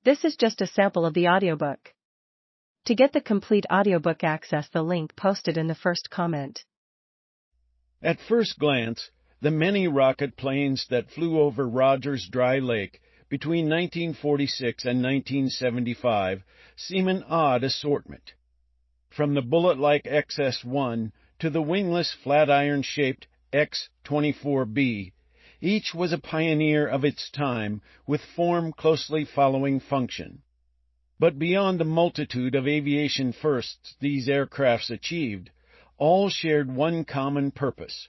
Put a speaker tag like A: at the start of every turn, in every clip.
A: This is just a sample of the audiobook. To get the complete audiobook, access the link posted in the first comment.
B: At first glance, the many rocket planes that flew over Rogers Dry Lake between 1946 and 1975 seem an odd assortment. From the bullet-like XS-1 to the wingless flatiron-shaped X-24B, each was a pioneer of its time with form closely following function. But beyond the multitude of aviation firsts these aircrafts achieved, all shared one common purpose.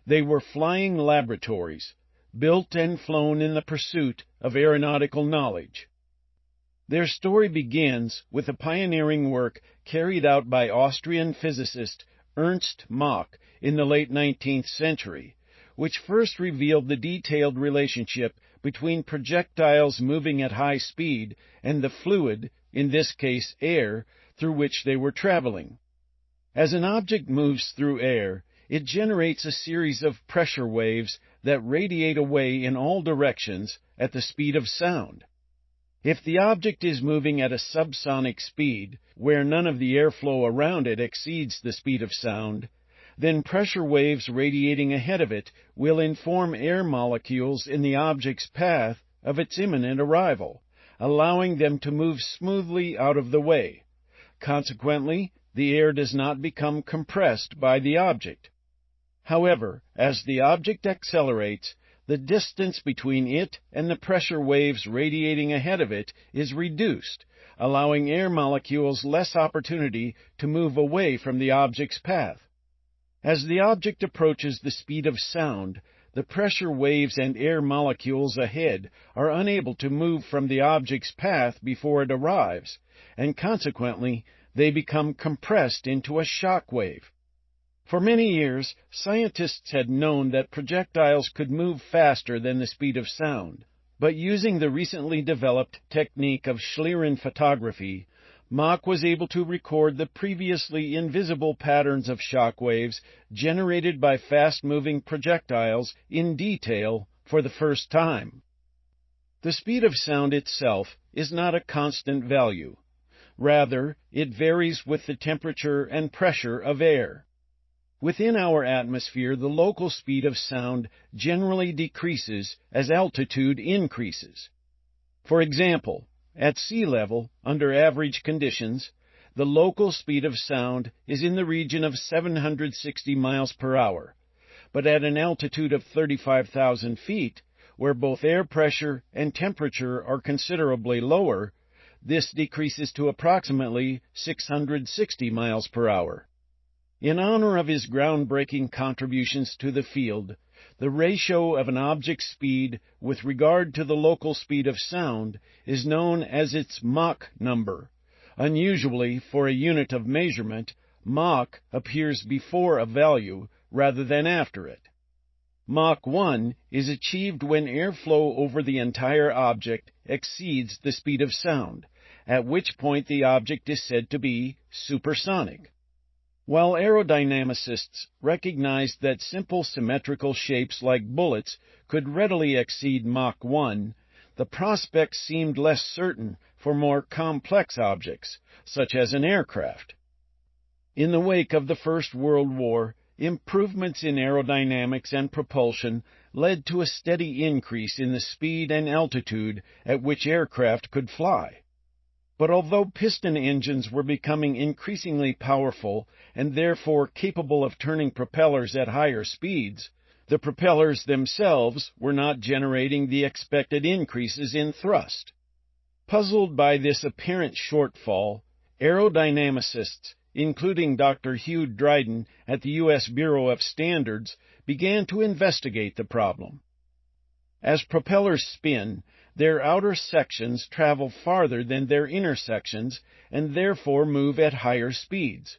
B: They were flying laboratories, built and flown in the pursuit of aeronautical knowledge. Their story begins with the pioneering work carried out by Austrian physicist Ernst Mach in the late 19th century, which first revealed the detailed relationship between projectiles moving at high speed and the fluid, in this case air, through which they were traveling. As an object moves through air, it generates a series of pressure waves that radiate away in all directions at the speed of sound. If the object is moving at a subsonic speed, where none of the airflow around it exceeds the speed of sound, then pressure waves radiating ahead of it will inform air molecules in the object's path of its imminent arrival, allowing them to move smoothly out of the way. Consequently, the air does not become compressed by the object. However, as the object accelerates, the distance between it and the pressure waves radiating ahead of it is reduced, allowing air molecules less opportunity to move away from the object's path. As the object approaches the speed of sound, the pressure waves and air molecules ahead are unable to move from the object's path before it arrives, and consequently, they become compressed into a shock wave. For many years, scientists had known that projectiles could move faster than the speed of sound, but using the recently developed technique of Schlieren photography, Mach was able to record the previously invisible patterns of shock waves generated by fast-moving projectiles in detail for the first time. The speed of sound itself is not a constant value. Rather, it varies with the temperature and pressure of air. Within our atmosphere, the local speed of sound generally decreases as altitude increases. For example, at sea level, under average conditions, the local speed of sound is in the region of 760 miles per hour, but at an altitude of 35,000 feet, where both air pressure and temperature are considerably lower, this decreases to approximately 660 miles per hour. In honor of his groundbreaking contributions to the field, the ratio of an object's speed with regard to the local speed of sound is known as its Mach number. Unusually, for a unit of measurement, Mach appears before a value rather than after it. Mach 1 is achieved when airflow over the entire object exceeds the speed of sound, at which point the object is said to be supersonic. While aerodynamicists recognized that simple symmetrical shapes like bullets could readily exceed Mach 1, the prospects seemed less certain for more complex objects, such as an aircraft. In the wake of the First World War, improvements in aerodynamics and propulsion led to a steady increase in the speed and altitude at which aircraft could fly. But although piston engines were becoming increasingly powerful and therefore capable of turning propellers at higher speeds, the propellers themselves were not generating the expected increases in thrust. Puzzled by this apparent shortfall, aerodynamicists, including Dr. Hugh Dryden at the U.S. Bureau of Standards, began to investigate the problem. As propellers spin, their outer sections travel farther than their inner sections and therefore move at higher speeds.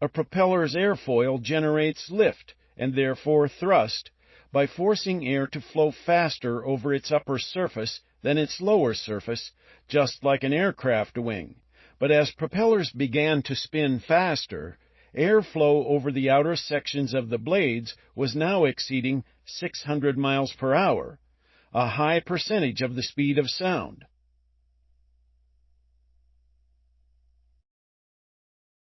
B: A propeller's airfoil generates lift, and therefore thrust, by forcing air to flow faster over its upper surface than its lower surface, just like an aircraft wing. But as propellers began to spin faster, airflow over the outer sections of the blades was now exceeding 600 miles per hour, a high percentage of the speed of sound.